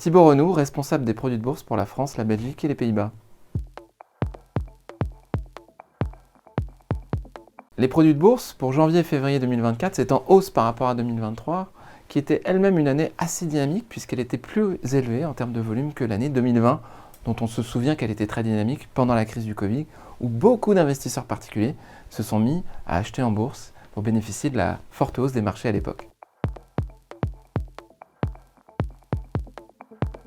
Thibaut Renou, responsable des produits de bourse pour la France, la Belgique et les Pays-Bas. Les produits de bourse pour janvier et février 2024, c'est en hausse par rapport à 2023, qui était elle-même une année assez dynamique puisqu'elle était plus élevée en termes de volume que l'année 2020, dont on se souvient qu'elle était très dynamique pendant la crise du Covid, où beaucoup d'investisseurs particuliers se sont mis à acheter en bourse pour bénéficier de la forte hausse des marchés à l'époque.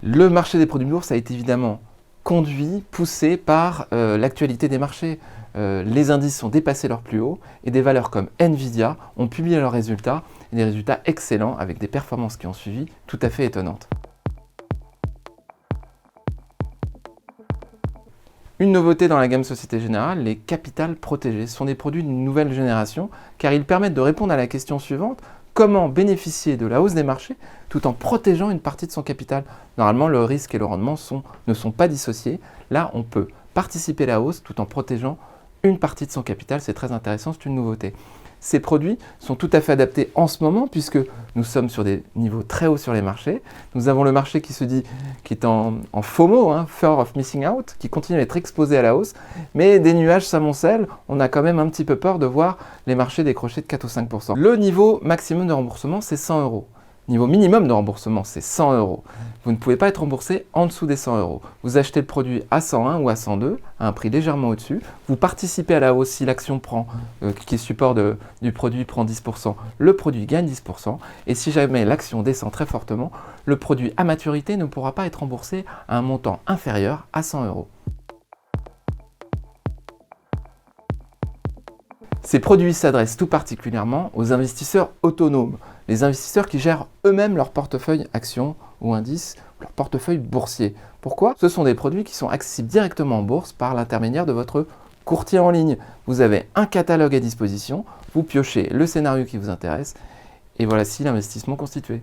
Le marché des produits de bourse a été évidemment conduit, poussé par l'actualité des marchés. Les indices ont dépassé leur plus haut et des valeurs comme Nvidia ont publié leurs résultats, et des résultats excellents avec des performances qui ont suivi tout à fait étonnantes. Une nouveauté dans la gamme Société Générale, les capitales protégées sont des produits d'une nouvelle génération car ils permettent de répondre à la question suivante: comment bénéficier de la hausse des marchés tout en protégeant une partie de son capital? Normalement, le risque et le rendement ne sont pas dissociés. Là, on peut participer à la hausse tout en protégeant une partie de son capital. C'est très intéressant, c'est une nouveauté. Ces produits sont tout à fait adaptés en ce moment puisque nous sommes sur des niveaux très hauts sur les marchés. Nous avons le marché qui est en FOMO, Fear of Missing Out, qui continue à être exposé à la hausse, mais des nuages s'amoncellent. On a quand même un petit peu peur de voir les marchés décrocher de 4 ou 5%. Le niveau maximum de remboursement, c'est 100 euros. Niveau minimum de remboursement, c'est 100 euros. Vous ne pouvez pas être remboursé en dessous des 100 euros. Vous achetez le produit à 101 ou à 102, à un prix légèrement au-dessus. Vous participez à la hausse si l'action qui est support du produit prend 10%. Le produit gagne 10%. Et si jamais l'action descend très fortement, le produit à maturité ne pourra pas être remboursé à un montant inférieur à 100 euros. Ces produits s'adressent tout particulièrement aux investisseurs autonomes, les investisseurs qui gèrent eux-mêmes leur portefeuille actions ou indices, leur portefeuille boursier. Pourquoi? Ce sont des produits qui sont accessibles directement en bourse par l'intermédiaire de votre courtier en ligne. Vous avez un catalogue à disposition, vous piochez le scénario qui vous intéresse et voici l'investissement constitué.